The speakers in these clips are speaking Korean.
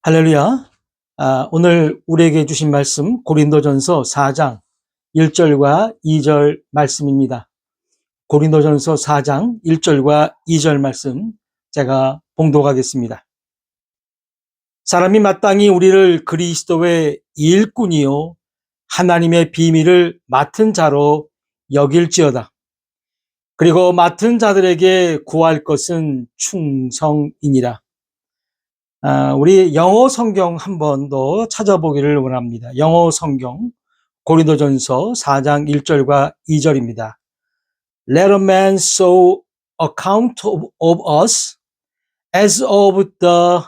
할렐루야. 오늘 우리에게 주신 말씀 고린도전서 4장 1절과 2절 말씀입니다. 고린도전서 4장 1절과 2절 말씀 제가 봉독하겠습니다. 사람이 마땅히 우리를 그리스도의 일꾼이요 하나님의 비밀을 맡은 자로 여길지어다. 그리고 맡은 자들에게 구할 것은 충성이니라. 우리 영어 성경 한 번 더 찾아보기를 원합니다. 영어 성경 고린도전서 4장 1절과 2절입니다. Let a man so account of us as of the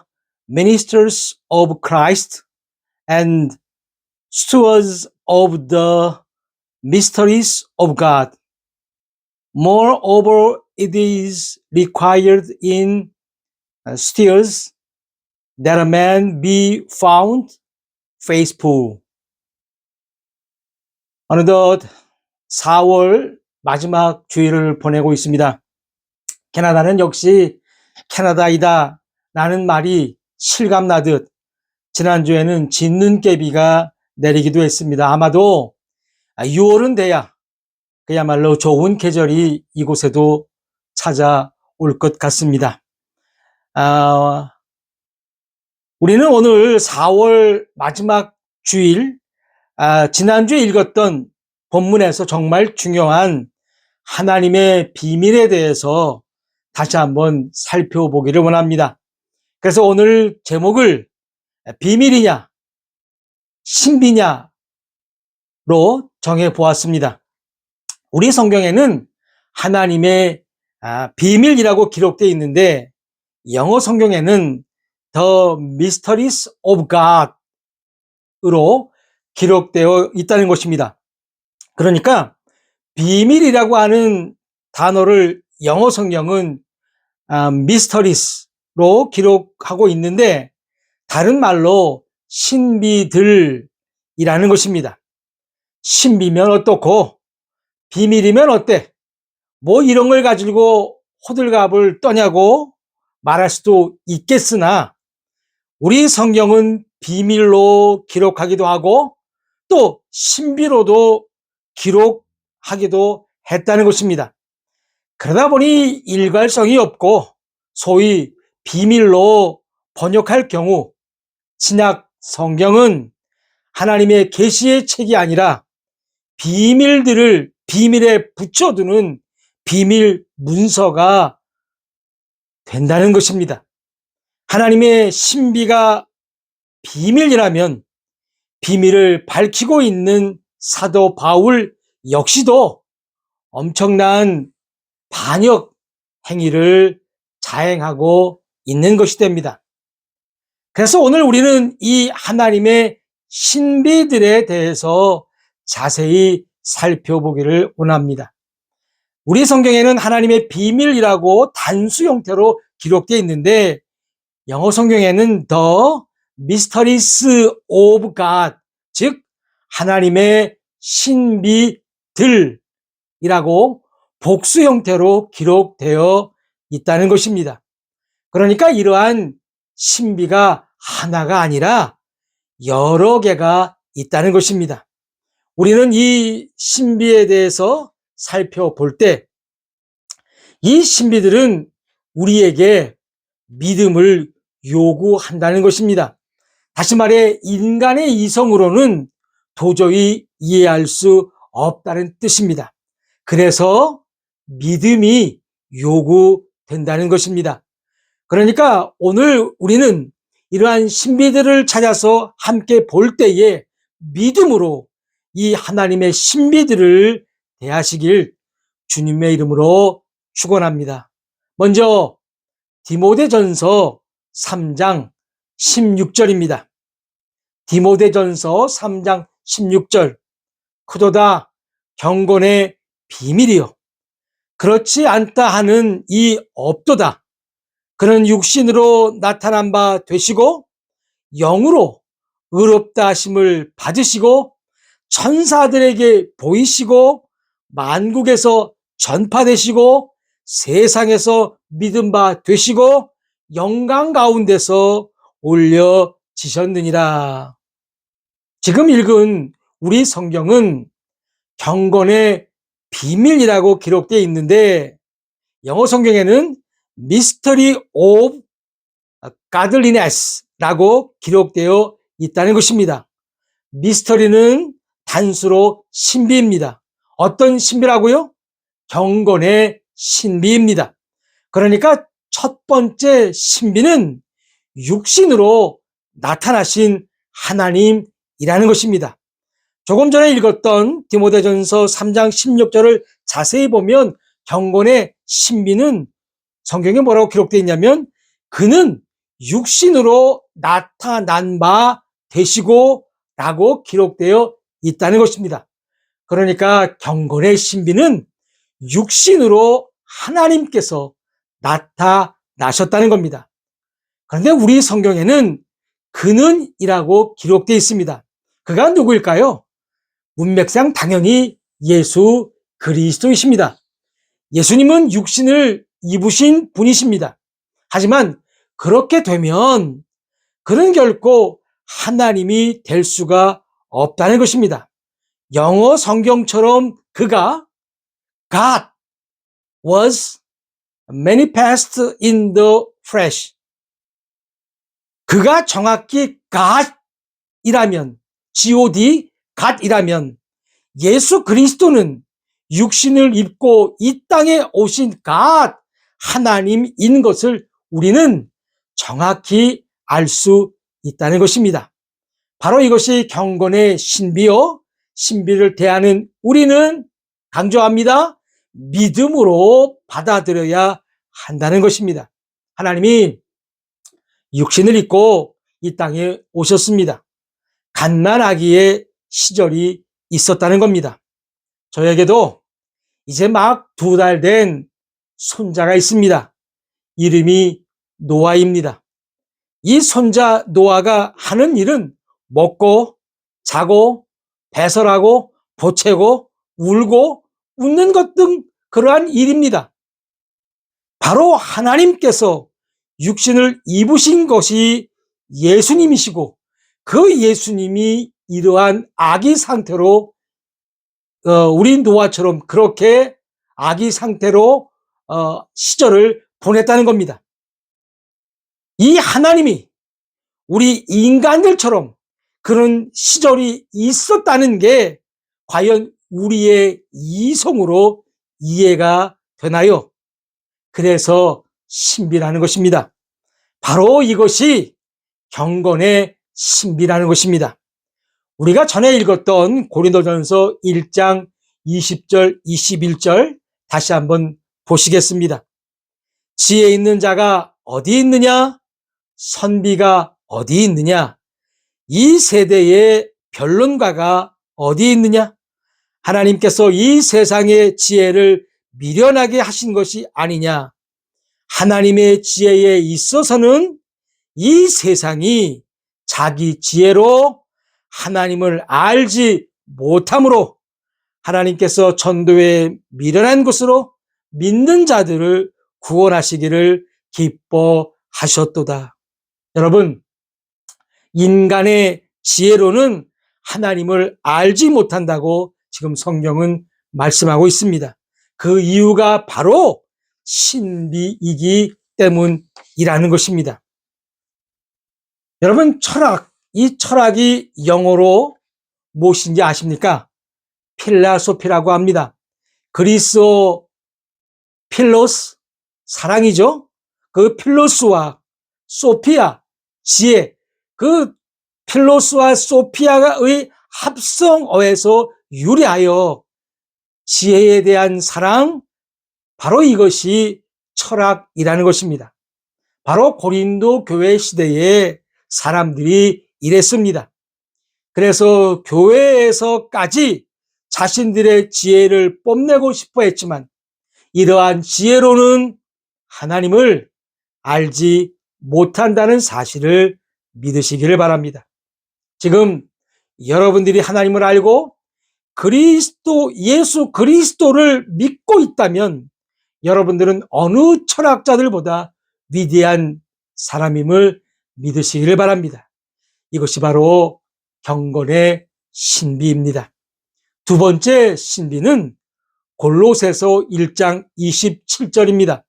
ministers of Christ and stewards of the mysteries of God. Moreover, it is required in stewards that a man be found faithful. 어느덧 4월 마지막 주일을 보내고 있습니다. 캐나다는 역시 캐나다이다 라는 말이 실감나듯 지난주에는 진눈깨비가 내리기도 했습니다. 아마도 6월은 돼야 그야말로 좋은 계절이 이곳에도 찾아올 것 같습니다. 우리는 오늘 4월 마지막 주일, 지난주에 읽었던 본문에서 정말 중요한 하나님의 비밀에 대해서 다시 한번 살펴보기를 원합니다. 그래서 오늘 제목을 비밀이냐, 신비냐로 정해보았습니다. 우리 성경에는 하나님의 비밀이라고 기록되어 있는데 영어 성경에는 The Mysteries of God으로 기록되어 있다는 것입니다. 그러니까 비밀이라고 하는 단어를 영어 성경은 Mysteries로 기록하고 있는데 다른 말로 신비들이라는 것입니다. 신비면 어떻고 비밀이면 어때? 뭐 이런 걸 가지고 호들갑을 떠냐고 말할 수도 있겠으나 우리 성경은 비밀로 기록하기도 하고 또 신비로도 기록하기도 했다는 것입니다. 그러다 보니 일관성이 없고 소위 비밀로 번역할 경우 신약 성경은 하나님의 계시의 책이 아니라 비밀들을 비밀에 붙여두는 비밀 문서가 된다는 것입니다. 하나님의 신비가 비밀이라면 비밀을 밝히고 있는 사도 바울 역시도 엄청난 반역 행위를 자행하고 있는 것이 됩니다. 그래서 오늘 우리는 이 하나님의 신비들에 대해서 자세히 살펴보기를 원합니다. 우리 성경에는 하나님의 비밀이라고 단수 형태로 기록되어 있는데 영어 성경에는 The Mysteries of God, 즉 하나님의 신비들이라고 복수 형태로 기록되어 있다는 것입니다. 그러니까 이러한 신비가 하나가 아니라 여러 개가 있다는 것입니다. 우리는 이 신비에 대해서 살펴볼 때 이 신비들은 우리에게 믿음을 요구한다는 것입니다. 다시 말해 인간의 이성으로는 도저히 이해할 수 없다는 뜻입니다. 그래서 믿음이 요구된다는 것입니다. 그러니까 오늘 우리는 이러한 신비들을 찾아서 함께 볼 때에 믿음으로 이 하나님의 신비들을 대하시길 주님의 이름으로 축원합니다. 먼저 디모데전서 3장 16절입니다. 디모데전서 3장 16절. 그도다 경건의 비밀이요 그렇지 않다 하는 이 없도다. 그는 육신으로 나타난 바 되시고 영으로 의롭다 하심을 받으시고 천사들에게 보이시고 만국에서 전파되시고 세상에서 믿음 바 되시고 영광 가운데서 올려 지셨느니라. 지금 읽은 우리 성경은 경건의 비밀이라고 기록되어 있는데 영어 성경에는 Mystery of Godliness라고 기록되어 있다는 것입니다. 미스터리는 단수로 신비입니다. 어떤 신비라고요? 경건의 신비입니다. 그러니까 첫 번째 신비는 육신으로 나타나신 하나님이라는 것입니다. 조금 전에 읽었던 디모데전서 3장 16절을 자세히 보면 경건의 신비는 성경에 뭐라고 기록되어 있냐면 그는 육신으로 나타난 바 되시고 라고 기록되어 있다는 것입니다. 그러니까 경건의 신비는 육신으로 하나님께서 나타나셨다는 겁니다. 그런데 우리 성경에는 그는이라고 기록되어 있습니다. 그가 누구일까요? 문맥상 당연히 예수 그리스도이십니다. 예수님은 육신을 입으신 분이십니다. 하지만 그렇게 되면 그는 결코 하나님이 될 수가 없다는 것입니다. 영어 성경처럼 그가 God was manifest in the flesh. 그가 정확히 God이라면, God, God이라면 예수 그리스도는 육신을 입고 이 땅에 오신 God, 하나님인 것을 우리는 정확히 알 수 있다는 것입니다. 바로 이것이 경건의 신비요. 신비를 대하는 우리는 강조합니다. 믿음으로 받아들여야 한다는 것입니다. 하나님이 육신을 입고 이 땅에 오셨습니다. 갓난아기의 시절이 있었다는 겁니다. 저에게도 이제 막 2달 된 손자가 있습니다. 이름이 노아입니다. 이 손자 노아가 하는 일은 먹고 자고 배설하고 보채고 울고 웃는 것 등 그러한 일입니다. 바로 하나님께서 육신을 입으신 것이 예수님이시고 그 예수님이 이러한 아기 상태로 우리 노아처럼 그렇게 아기 상태로 시절을 보냈다는 겁니다. 이 하나님이 우리 인간들처럼 그런 시절이 있었다는 게 과연 우리의 이성으로 이해가 되나요? 그래서 신비라는 것입니다. 바로 이것이 경건의 신비라는 것입니다. 우리가 전에 읽었던 고린도전서 1장 20절, 21절 다시 한번 보시겠습니다. 지혜 있는 자가 어디 있느냐? 선비가 어디 있느냐? 이 세대의 변론가가 어디 있느냐? 하나님께서 이 세상의 지혜를 미련하게 하신 것이 아니냐? 하나님의 지혜에 있어서는 이 세상이 자기 지혜로 하나님을 알지 못함으로 하나님께서 전도에 미련한 것으로 믿는 자들을 구원하시기를 기뻐하셨도다. 여러분, 인간의 지혜로는 하나님을 알지 못한다고 지금 성경은 말씀하고 있습니다. 그 이유가 바로 신비이기 때문이라는 것입니다. 여러분, 이 철학이 영어로 무엇인지 아십니까? 필라소피라고 합니다. 그리스어 필로스, 사랑이죠? 그 필로스와 소피아, 지혜, 그 필로스와 소피아의 합성어에서 유래하여 지혜에 대한 사랑, 바로 이것이 철학이라는 것입니다. 바로 고린도 교회 시대에 사람들이 이랬습니다. 그래서 교회에서까지 자신들의 지혜를 뽐내고 싶어 했지만 이러한 지혜로는 하나님을 알지 못한다는 사실을 믿으시기를 바랍니다. 지금 여러분들이 하나님을 알고 예수 그리스도를 믿고 있다면 여러분들은 어느 철학자들보다 위대한 사람임을 믿으시기를 바랍니다. 이것이 바로 경건의 신비입니다. 두 번째 신비는 골로새서 1장 27절입니다.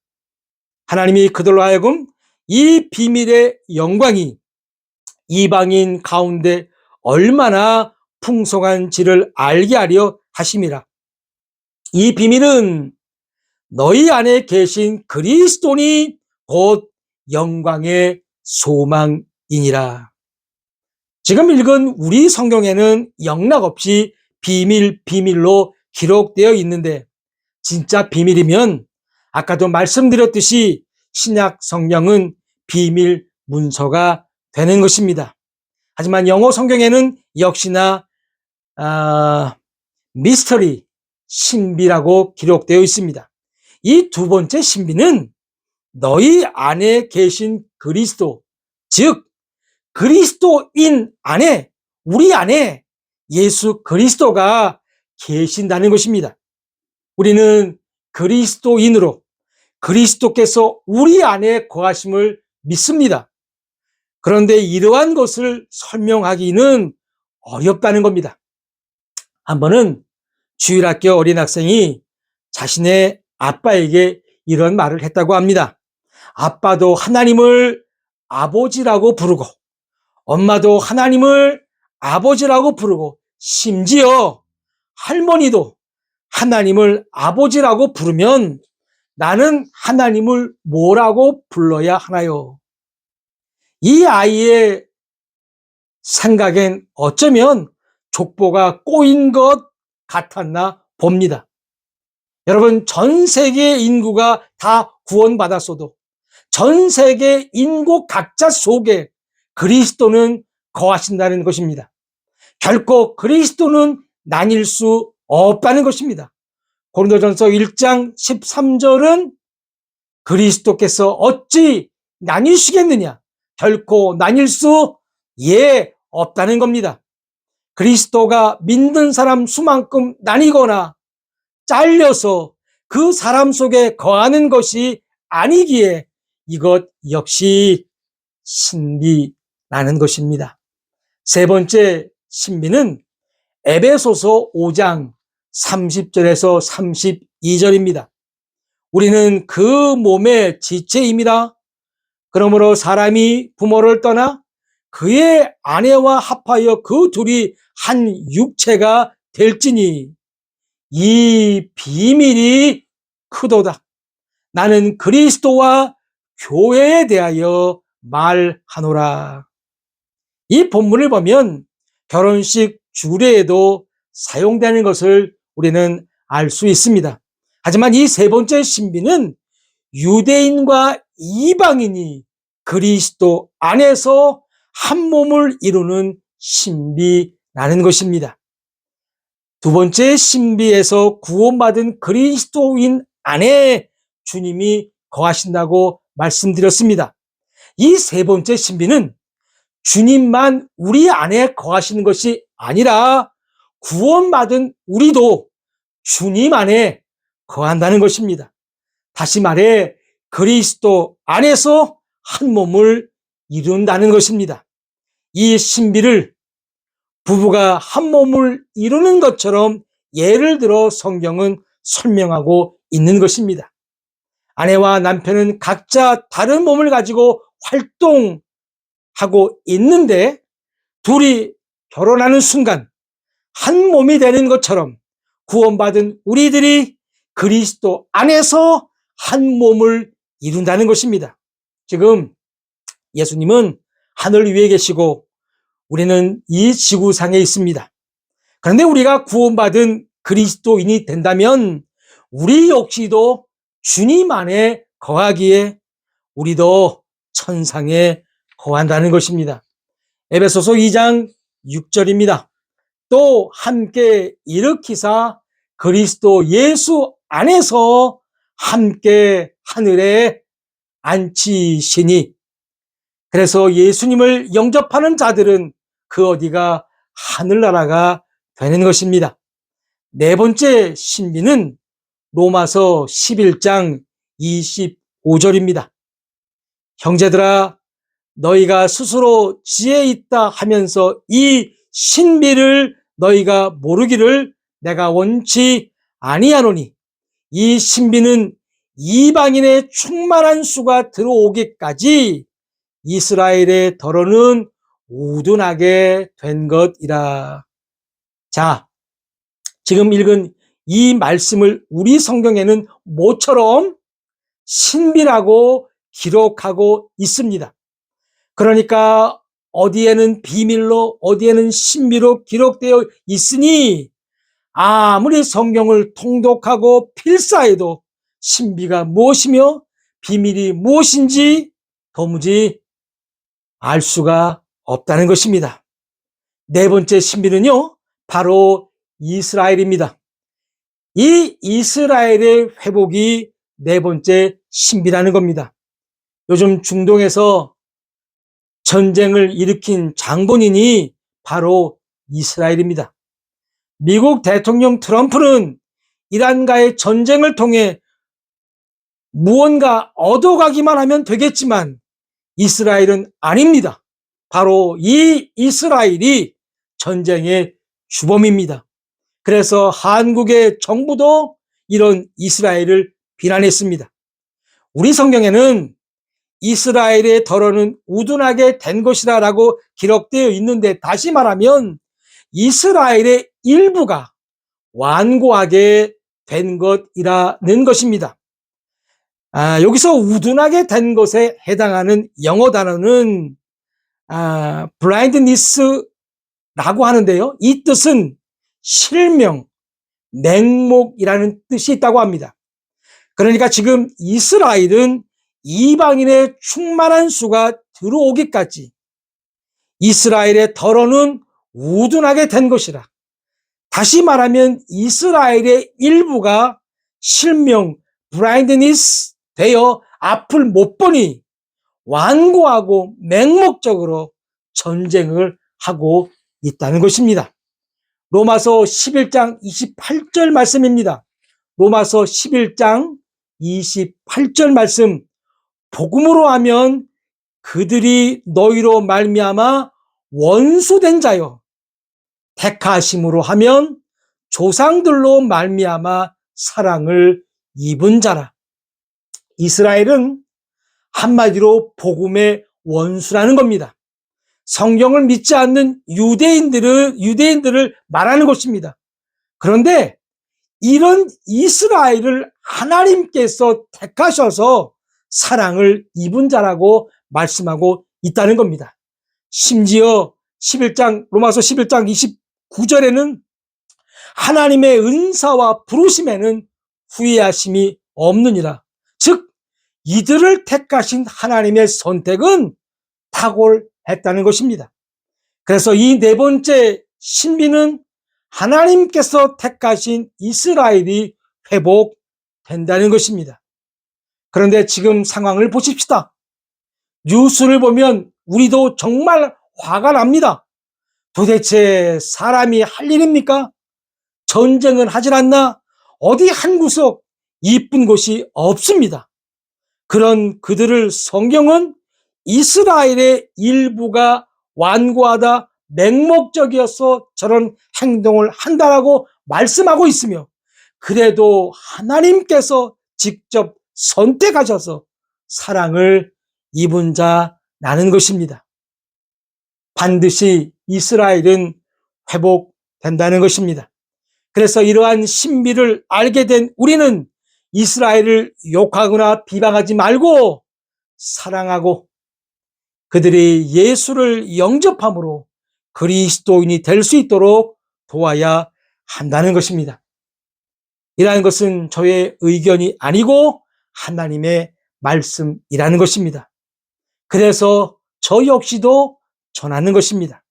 하나님이 그들로 하여금 이 비밀의 영광이 이방인 가운데 얼마나 풍성한지를 알게 하려 하심이라. 이 비밀은 너희 안에 계신 그리스도니 곧 영광의 소망이니라. 지금 읽은 우리 성경에는 영락없이 비밀로 기록되어 있는데, 진짜 비밀이면 아까도 말씀드렸듯이 신약 성경은 비밀 문서가 되는 것입니다. 하지만 영어 성경에는 역시나 미스터리, 신비라고 기록되어 있습니다. 이 두 번째 신비는 너희 안에 계신 그리스도, 즉 그리스도인 안에, 우리 안에 예수 그리스도가 계신다는 것입니다. 우리는 그리스도인으로 그리스도께서 우리 안에 거하심을 믿습니다. 그런데 이러한 것을 설명하기는 어렵다는 겁니다. 한 번은 주일학교 어린 학생이 자신의 아빠에게 이런 말을 했다고 합니다. 아빠도 하나님을 아버지라고 부르고, 엄마도 하나님을 아버지라고 부르고, 심지어 할머니도 하나님을 아버지라고 부르면 나는 하나님을 뭐라고 불러야 하나요? 이 아이의 생각엔 어쩌면 족보가 꼬인 것 같았나 봅니다. 여러분, 전 세계 인구가 다 구원받았어도 전 세계 인구 각자 속에 그리스도는 거하신다는 것입니다. 결코 그리스도는 나뉠 수 없다는 것입니다. 고린도전서 1장 13절은 그리스도께서 어찌 나뉘시겠느냐? 결코 나뉠 수 없다는 겁니다. 그리스도가 믿는 사람 수만큼 나뉘거나 잘려서 그 사람 속에 거하는 것이 아니기에 이것 역시 신비라는 것입니다. 세 번째 신비는 에베소서 5장 30절에서 32절입니다. 우리는 그 몸의 지체임이라. 그러므로 사람이 부모를 떠나 그의 아내와 합하여 그 둘이 한 육체가 될지니 이 비밀이 크도다. 나는 그리스도와 교회에 대하여 말하노라. 이 본문을 보면 결혼식 주례에도 사용되는 것을 우리는 알 수 있습니다. 하지만 이 세 번째 신비는 유대인과 이방인이 그리스도 안에서 한 몸을 이루는 신비라는 것입니다. 두 번째 신비에서 구원받은 그리스도인 안에 주님이 거하신다고 말씀드렸습니다. 이 세 번째 신비는 주님만 우리 안에 거하시는 것이 아니라 구원받은 우리도 주님 안에 거한다는 것입니다. 다시 말해 그리스도 안에서 한 몸을 이룬다는 것입니다. 이 신비를 부부가 한 몸을 이루는 것처럼 예를 들어 성경은 설명하고 있는 것입니다. 아내와 남편은 각자 다른 몸을 가지고 활동하고 있는데 둘이 결혼하는 순간 한 몸이 되는 것처럼 구원받은 우리들이 그리스도 안에서 한 몸을 이룬다는 것입니다. 지금 예수님은 하늘 위에 계시고 우리는 이 지구상에 있습니다. 그런데 우리가 구원받은 그리스도인이 된다면 우리 역시도 주님 안에 거하기에 우리도 천상에 거한다는 것입니다. 에베소서 2장 6절입니다. 또 함께 일으키사 그리스도 예수 안에서 함께 하늘에 앉히시니. 그래서 예수님을 영접하는 자들은 그 어디가 하늘나라가 되는 것입니다. 네 번째 신비는 로마서 11장 25절입니다. 형제들아, 너희가 스스로 지혜 있다 하면서 이 신비를 너희가 모르기를 내가 원치 아니하노니 이 신비는 이방인의 충만한 수가 들어오기까지 이스라엘의 더러는 우둔하게 된 것이라. 자, 지금 읽은 이 말씀을 우리 성경에는 모처럼 신비라고 기록하고 있습니다. 그러니까 어디에는 비밀로 어디에는 신비로 기록되어 있으니 아무리 성경을 통독하고 필사해도 신비가 무엇이며 비밀이 무엇인지 도무지 알 수가 없다는 것입니다. 네 번째 신비는요, 바로 이스라엘입니다. 이 이스라엘의 회복이 네 번째 신비라는 겁니다. 요즘 중동에서 전쟁을 일으킨 장본인이 바로 이스라엘입니다. 미국 대통령 트럼프는 이란과의 전쟁을 통해 무언가 얻어가기만 하면 되겠지만 이스라엘은 아닙니다. 바로 이 이스라엘이 전쟁의 주범입니다. 그래서 한국의 정부도 이런 이스라엘을 비난했습니다. 우리 성경에는 이스라엘의 더러는 우둔하게 된 것이다 라고 기록되어 있는데, 다시 말하면 이스라엘의 일부가 완고하게 된 것이라는 것입니다. 여기서 우둔하게 된 것에 해당하는 영어 단어는 blindness라고 하는데요. 이 뜻은 실명, 맹목이라는 뜻이 있다고 합니다. 그러니까 지금 이스라엘은 이방인의 충만한 수가 들어오기까지 이스라엘의 더러는 우둔하게 된 것이라. 다시 말하면 이스라엘의 일부가 실명, blindness 되어 앞을 못 보니 완고하고 맹목적으로 전쟁을 하고 있다는 것입니다. 로마서 11장 28절 말씀입니다. 로마서 11장 28절 말씀. 복음으로 하면 그들이 너희로 말미암아 원수된 자요, 택하심으로 하면 조상들로 말미암아 사랑을 입은 자라. 이스라엘은 한마디로 복음의 원수라는 겁니다. 성경을 믿지 않는 유대인들을 말하는 것입니다. 그런데 이런 이스라엘을 하나님께서 택하셔서 사랑을 입은 자라고 말씀하고 있다는 겁니다. 심지어 로마서 11장 29절에는 하나님의 은사와 부르심에는 후회하심이 없느니라. 즉 이들을 택하신 하나님의 선택은 탁월했다는 것입니다. 그래서 이 네 번째 신비는 하나님께서 택하신 이스라엘이 회복된다는 것입니다. 그런데 지금 상황을 보십시다. 뉴스를 보면 우리도 정말 화가 납니다. 도대체 사람이 할 일입니까? 전쟁은 하질 않나? 어디 한 구석 이쁜 곳이 없습니다. 그런 그들을 성경은 이스라엘의 일부가 완고하다, 맹목적이어서 저런 행동을 한다라고 말씀하고 있으며, 그래도 하나님께서 직접 선택하셔서 사랑을 입은 자라는 것입니다. 반드시 이스라엘은 회복된다는 것입니다. 그래서 이러한 신비를 알게 된 우리는 이스라엘을 욕하거나 비방하지 말고 사랑하고 그들이 예수를 영접함으로 그리스도인이 될 수 있도록 도와야 한다는 것입니다. 이러한 것은 저의 의견이 아니고 하나님의 말씀이라는 것입니다. 그래서 저 역시도 전하는 것입니다.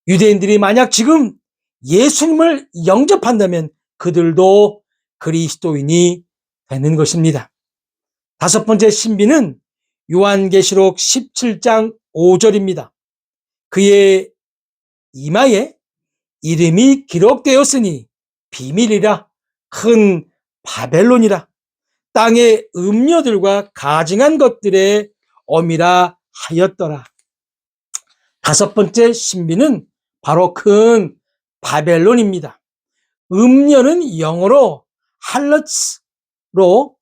유대인들이 만약 지금 예수님을 영접한다면 그들도 그리스도인이 되는 것입니다. 다섯 번째 신비는 요한계시록 17장 5절입니다. 그의 이마에 이름이 기록되었으니 비밀이라, 큰 바벨론이라, 땅의 음녀들과 가증한 것들의 엄이라 하였더라. 다섯 번째 신비는 바로 큰 바벨론입니다. 음녀는 영어로 harlots로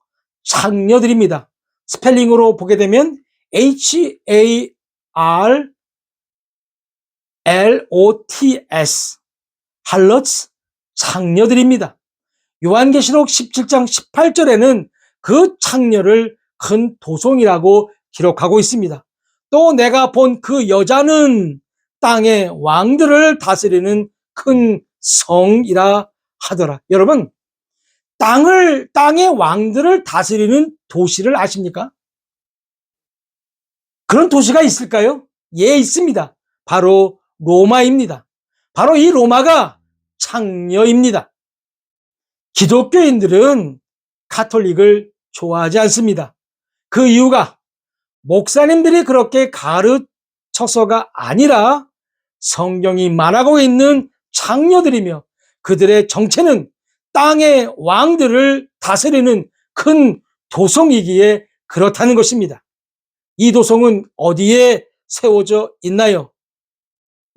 창녀들입니다. 스펠링으로 보게 되면 HARLOTS harlots 창녀들입니다. 요한계시록 17장 18절에는 그 창녀를 큰 도성이라고 기록하고 있습니다. 또 내가 본 그 여자는 땅의 왕들을 다스리는 큰 성이라 하더라. 여러분, 땅의 왕들을 다스리는 도시를 아십니까? 그런 도시가 있을까요? 예, 있습니다. 바로 로마입니다. 바로 이 로마가 창녀입니다. 기독교인들은 가톨릭을 좋아하지 않습니다. 그 이유가 목사님들이 그렇게 가르쳐서가 아니라 성경이 말하고 있는 창녀들이며 그들의 정체는 땅의 왕들을 다스리는 큰 도성이기에 그렇다는 것입니다. 이 도성은 어디에 세워져 있나요?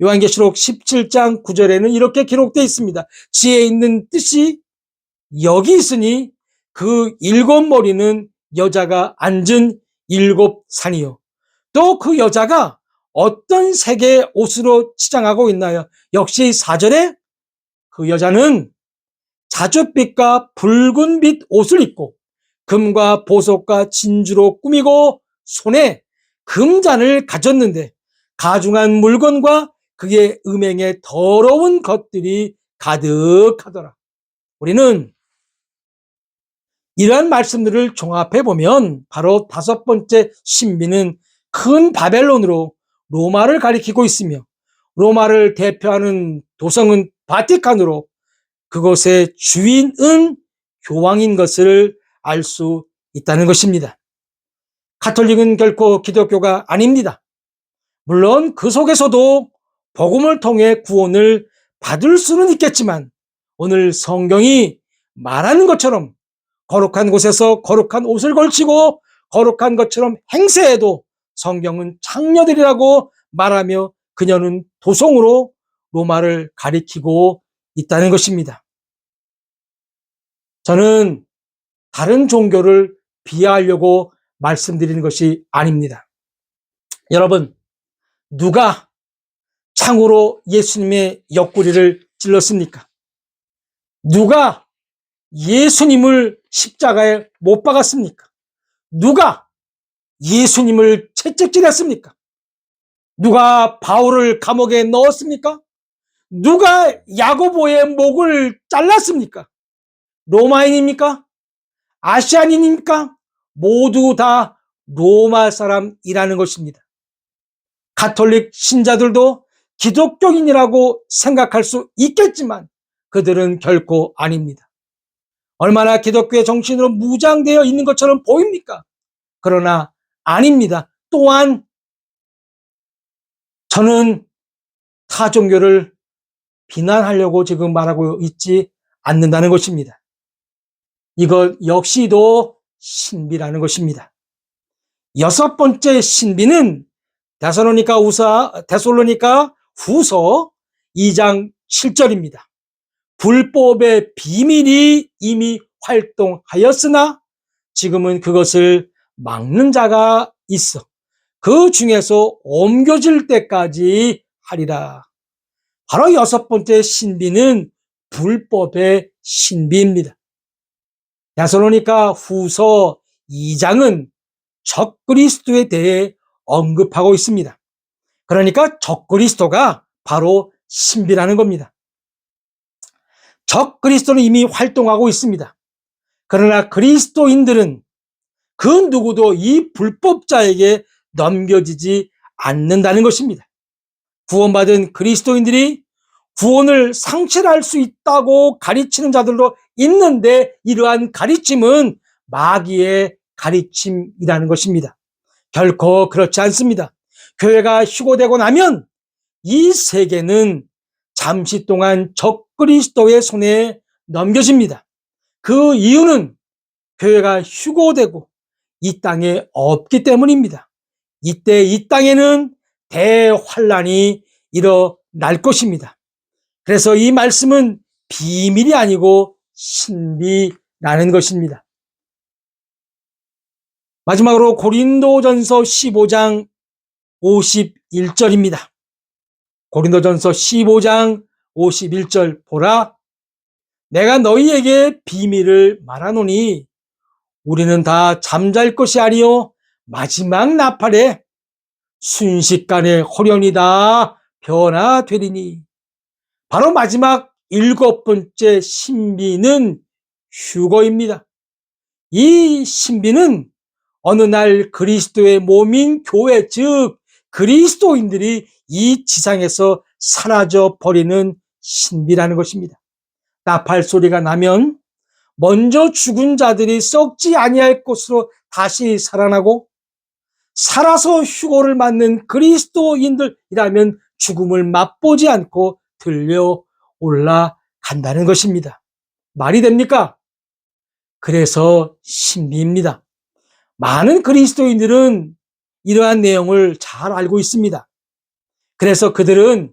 요한계시록 17장 9절에는 이렇게 기록되어 있습니다. 지혜 있는 뜻이 여기 있으니 그 일곱 머리는 여자가 앉은 일곱 산이요. 또 그 여자가 어떤 색의 옷으로 치장하고 있나요? 역시 4절에 그 여자는 자줏빛과 붉은빛 옷을 입고 금과 보석과 진주로 꾸미고 손에 금잔을 가졌는데 가중한 물건과 그의 음행에 더러운 것들이 가득하더라. 우리는 이러한 말씀들을 종합해 보면 바로 다섯 번째 신비는 큰 바벨론으로 로마를 가리키고 있으며 로마를 대표하는 도성은 바티칸으로 그곳의 주인은 교황인 것을 알 수 있다는 것입니다. 가톨릭은 결코 기독교가 아닙니다. 물론 그 속에서도 복음을 통해 구원을 받을 수는 있겠지만 오늘 성경이 말하는 것처럼 거룩한 곳에서 거룩한 옷을 걸치고 거룩한 것처럼 행세해도 성경은 창녀들이라고 말하며 그녀는 도성으로 로마를 가리키고 있다는 것입니다. 저는 다른 종교를 비하하려고 말씀드리는 것이 아닙니다. 여러분, 누가 창으로 예수님의 옆구리를 찔렀습니까? 누가 예수님을 십자가에 못 박았습니까? 누가 예수님을 채찍질했습니까? 누가 바울을 감옥에 넣었습니까? 누가 야고보의 목을 잘랐습니까? 로마인입니까? 아시안인입니까? 모두 다 로마 사람이라는 것입니다. 가톨릭 신자들도 기독교인이라고 생각할 수 있겠지만 그들은 결코 아닙니다. 얼마나 기독교의 정신으로 무장되어 있는 것처럼 보입니까? 그러나 아닙니다. 또한 저는 타 종교를 비난하려고 지금 말하고 있지 않는다는 것입니다. 이것 역시도 신비라는 것입니다. 여섯 번째 신비는 데살로니가 후서 2장 7절입니다. 불법의 비밀이 이미 활동하였으나 지금은 그것을 막는 자가 있어 그 중에서 옮겨질 때까지 하리라. 바로 여섯 번째 신비는 불법의 신비입니다. 데살로니가 후서 2장은 적그리스도에 대해 언급하고 있습니다. 그러니까 적그리스도가 바로 신비라는 겁니다. 적그리스도는 이미 활동하고 있습니다. 그러나 그리스도인들은 그 누구도 이 불법자에게 넘겨지지 않는다는 것입니다. 구원받은 그리스도인들이 구원을 상실할 수 있다고 가르치는 자들도 있는데 이러한 가르침은 마귀의 가르침이라는 것입니다. 결코 그렇지 않습니다. 교회가 휴고되고 나면 이 세계는 잠시 동안 적그리스도의 손에 넘겨집니다. 그 이유는 교회가 휴고되고 이 땅에 없기 때문입니다. 이때 이 땅에는 대환란이 일어날 것입니다. 그래서 이 말씀은 비밀이 아니고 신비라는 것입니다. 마지막으로 고린도전서 15장 51절입니다. 고린도전서 15장 51절 보라, 내가 너희에게 비밀을 말하노니 우리는 다 잠잘 것이 아니요 마지막 나팔에 순식간에 호련히 다 변화되리니. 바로 마지막 7번째 신비는 휴거입니다. 이 신비는 어느 날 그리스도의 몸인 교회, 즉 그리스도인들이 이 지상에서 사라져 버리는 신비라는 것입니다. 나팔 소리가 나면 먼저 죽은 자들이 썩지 아니할 것으로 다시 살아나고, 살아서 휴거를 맞는 그리스도인들이라면 죽음을 맛보지 않고 들려 올라간다는 것입니다. 말이 됩니까? 그래서 신비입니다. 많은 그리스도인들은 이러한 내용을 잘 알고 있습니다. 그래서 그들은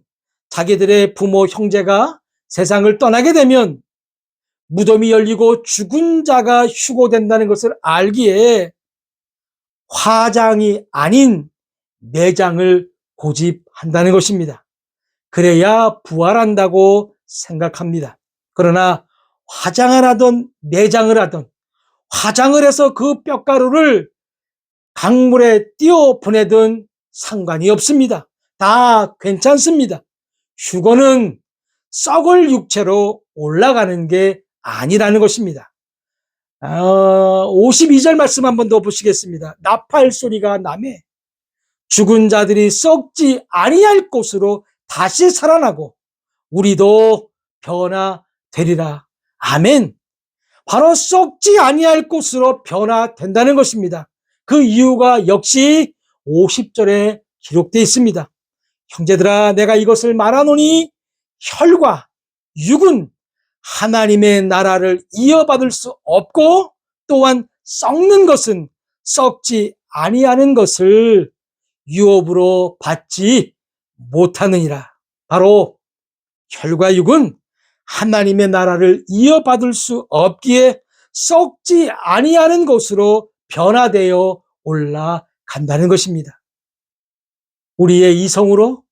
자기들의 부모, 형제가 세상을 떠나게 되면 무덤이 열리고 죽은 자가 휴거된다는 것을 알기에 화장이 아닌 내장을 고집한다는 것입니다. 그래야 부활한다고 생각합니다. 그러나 화장을 하든 내장을 하든, 화장을 해서 그 뼈가루를 강물에 띄워 보내든 상관이 없습니다. 다 괜찮습니다. 휴거는 썩을 육체로 올라가는 게 아니라는 것입니다. 52절 말씀 한 번 더 보시겠습니다. 나팔 소리가 나매 죽은 자들이 썩지 아니할 곳으로 다시 살아나고 우리도 변화되리라. 아멘. 바로 썩지 아니할 곳으로 변화된다는 것입니다. 그 이유가 역시 50절에 기록되어 있습니다. 형제들아, 내가 이것을 말하노니 혈과 육은 하나님의 나라를 이어받을 수 없고, 또한 썩는 것은 썩지 아니하는 것을 유업으로 받지 못하느니라. 바로 혈과 육은 하나님의 나라를 이어받을 수 없기에 썩지 아니하는 것으로 변화되어 올라간다는 것입니다. 우리의 이성으로,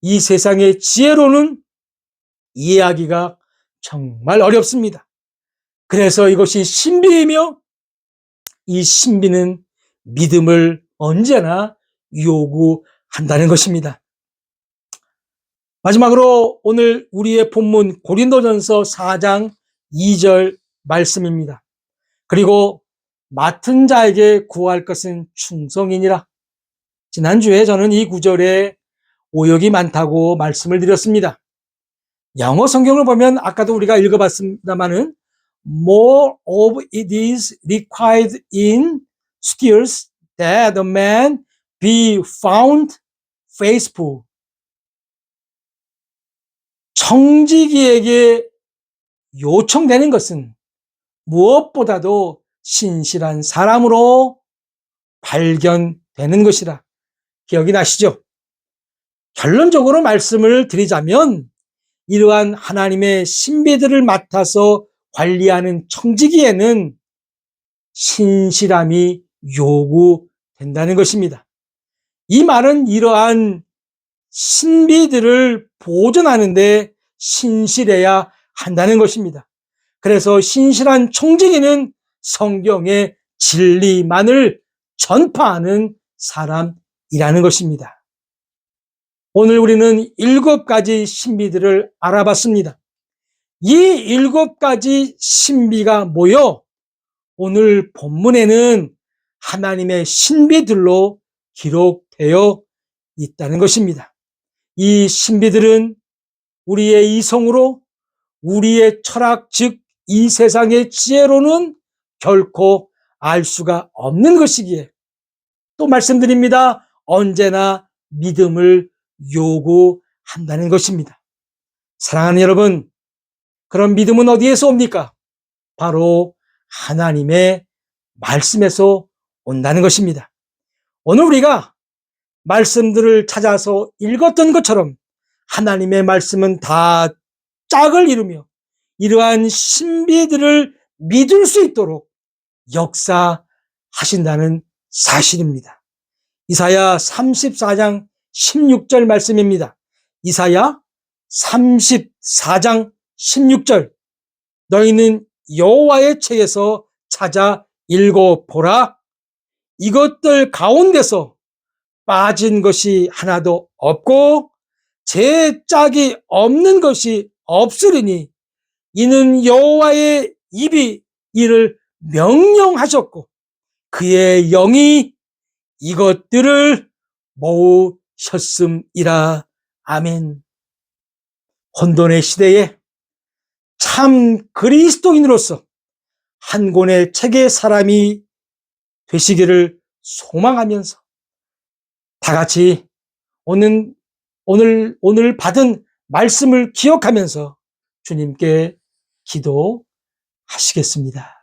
이 세상의 지혜로는 이해하기가 정말 어렵습니다. 그래서 이것이 신비이며, 이 신비는 믿음을 언제나 요구한다는 것입니다. 마지막으로 오늘 우리의 본문 고린도전서 4장 2절 말씀입니다. 그리고 맡은 자에게 구할 것은 충성이니라. 지난주에 저는 이 구절에 오역이 많다고 말씀을 드렸습니다. 영어 성경을 보면 아까도 우리가 읽어봤습니다마는 more of it is required in skills that a man be found faithful. 청지기에게 요청되는 것은 무엇보다도 신실한 사람으로 발견되는 것이라. 기억이 나시죠? 결론적으로 말씀을 드리자면 이러한 하나님의 신비들을 맡아서 관리하는 청지기에는 신실함이 요구된다는 것입니다. 이 말은 이러한 신비들을 보존하는데 신실해야 한다는 것입니다. 그래서 신실한 청지기는 성경의 진리만을 전파하는 사람이라는 것입니다. 오늘 우리는 7가지 신비들을 알아봤습니다. 이 7가지 신비가 모여 오늘 본문에는 하나님의 신비들로 기록되어 있다는 것입니다. 이 신비들은 우리의 이성으로, 우리의 철학, 즉 이 세상의 지혜로는 결코 알 수가 없는 것이기에, 또 말씀드립니다, 언제나 믿음을 요구한다는 것입니다. 사랑하는 여러분, 그런 믿음은 어디에서 옵니까? 바로 하나님의 말씀에서 온다는 것입니다. 오늘 우리가 말씀들을 찾아서 읽었던 것처럼 하나님의 말씀은 다 짝을 이루며 이러한 신비들을 믿을 수 있도록 역사하신다는 사실입니다. 이사야 34장 16절 말씀입니다. 이사야 34장 16절 너희는 여호와의 책에서 찾아 읽어보라. 이것들 가운데서 빠진 것이 하나도 없고 제 짝이 없는 것이 없으리니 이는 여호와의 입이 이를 명령하셨고 그의 영이 이것들을 모으셨음이라. 아멘. 혼돈의 시대에 참 그리스도인으로서 한 권의 책의 사람이 되시기를 소망하면서 다 같이 오늘 받은 말씀을 기억하면서 주님께 기도하시겠습니다.